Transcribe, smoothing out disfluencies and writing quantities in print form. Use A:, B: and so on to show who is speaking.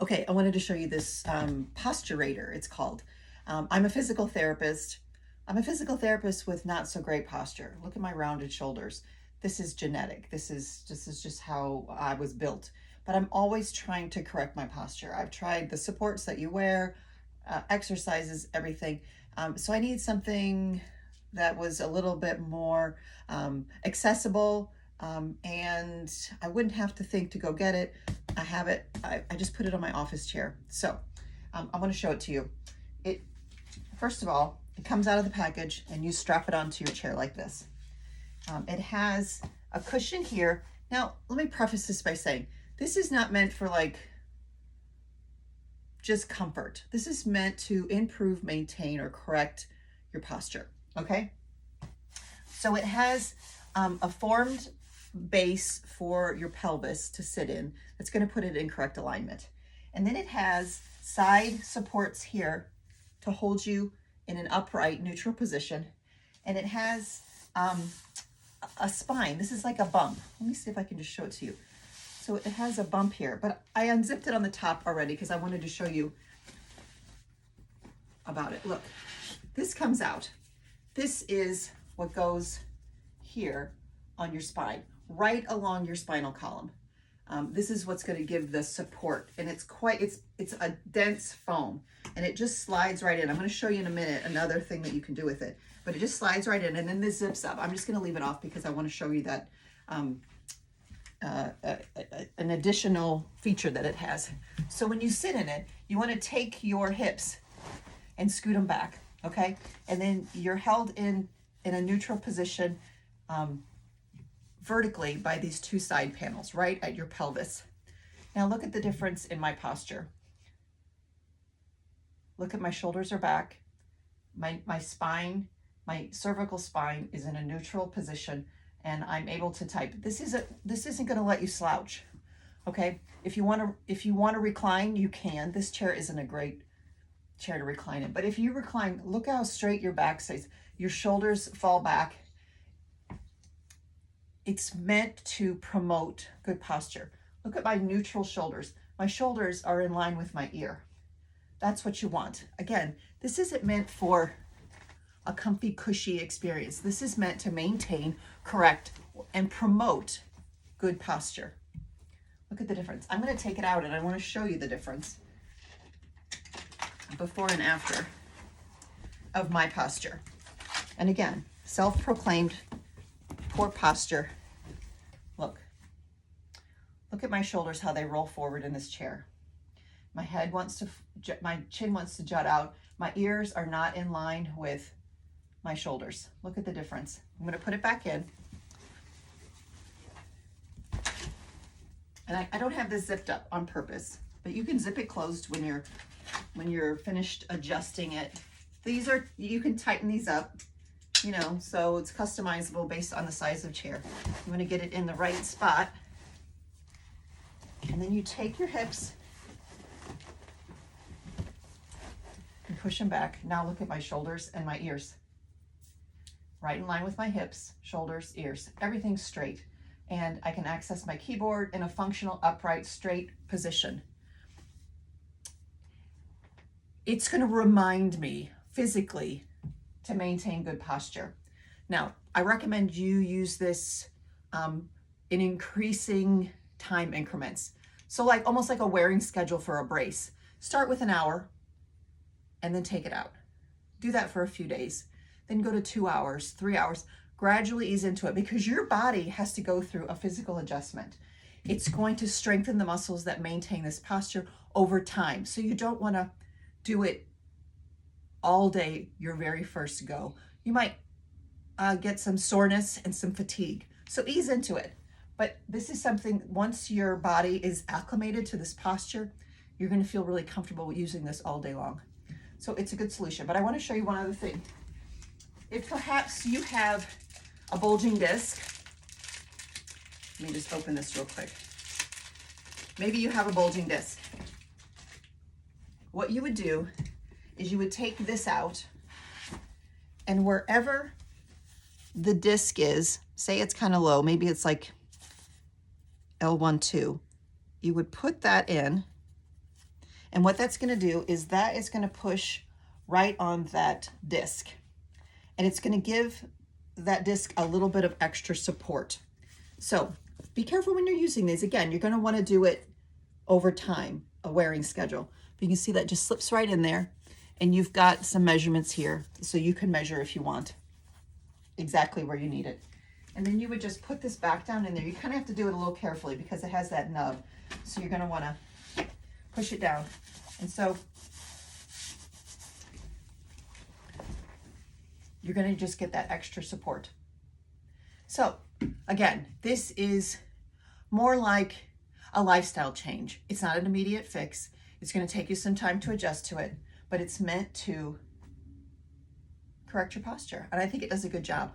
A: Okay, I wanted to show you this posturator, it's called. I'm a physical therapist. I'm a physical therapist with not so great posture. Look at my rounded shoulders. This is genetic. This is just how I was built. But I'm always trying to correct my posture. I've tried the supports that you wear, exercises, everything. So I need something that was a little bit more accessible, and I wouldn't have to think to go get it. I have it. I just put it on my office chair. So I want to show it to you. It First of all, it comes out of the package and you strap it onto your chair like this. It has a cushion here. Now, let me preface this by saying this is not meant for like just comfort. This is meant to improve, maintain, or correct your posture. Okay? So it has a formed base for your pelvis to sit in. That's going to put it in correct alignment. And then it has side supports here to hold you in an upright, neutral position. And it has a spine. This is like a bump. Let me see if I can just show it to you. So it has a bump here, but I unzipped it on the top already because I wanted to show you about it. Look, this comes out. This is what goes here on your spine, right along your spinal column. This is what's going to give the support, and it's a dense foam, and it just slides right in. I'm going to show you in a minute another thing that you can do with it, but it just slides right in, and then this zips up. I'm just going to leave it off because I want to show you that an additional feature that it has. So when you sit in it, you want to take your hips and scoot them back, okay? And then you're held in a neutral position vertically by these two side panels right at your pelvis. Now look at the difference in my posture. Look at my shoulders are back. My spine, my cervical spine is in a neutral position, and I'm able to type. This isn't going to let you slouch. Okay? If you want to recline, you can. This chair isn't a great chair to recline in, but if you recline, look how straight your back stays. Your shoulders fall back. It's meant to promote good posture. Look at my neutral shoulders. My shoulders are in line with my ear. That's what you want. Again, this isn't meant for a comfy, cushy experience. This is meant to maintain, correct, and promote good posture. Look at the difference. I'm going to take it out and I want to show you the difference before and after of my posture. And again, self-proclaimed poor posture. Look at my shoulders, how they roll forward in this chair. My chin wants to jut out. My ears are not in line with my shoulders. Look at the difference. I'm going to put it back in. And I don't have this zipped up on purpose, but you can zip it closed when you're finished adjusting it. You can tighten these up, so it's customizable based on the size of chair. You want to get it in the right spot. And then you take your hips and push them back. Now look at my shoulders and my ears. Right in line with my hips, shoulders, ears. Everything's straight. And I can access my keyboard in a functional, upright, straight position. It's going to remind me physically to maintain good posture. Now, I recommend you use this in increasing time increments. So almost like a wearing schedule for a brace. Start with an hour and then take it out. Do that for a few days. Then go to 2 hours, 3 hours. Gradually ease into it because your body has to go through a physical adjustment. It's going to strengthen the muscles that maintain this posture over time. So you don't want to do it all day your very first go. You might get some soreness and some fatigue. So ease into it. But this is something, once your body is acclimated to this posture, you're going to feel really comfortable using this all day long. So it's a good solution. But I want to show you one other thing. If perhaps you have a bulging disc, let me just open this real quick. Maybe you have a bulging disc. What you would do is you would take this out, and wherever the disc is, say it's kind of low, maybe it's like L1-2, you would put that in And what that's going to do is that is going to push right on that disc. And it's going to give that disc a little bit of extra support. So be careful when you're using these. Again, you're going to want to do it over time, a wearing schedule. But you can see that just slips right in there. And you've got some measurements here, so you can measure if you want exactly where you need it. And then you would just put this back down in there. You kind of have to do it a little carefully because it has that nub. So you're going to want to push it down. And so you're going to just get that extra support. So again, this is more like a lifestyle change. It's not an immediate fix. It's going to take you some time to adjust to it, but it's meant to correct your posture. And I think it does a good job.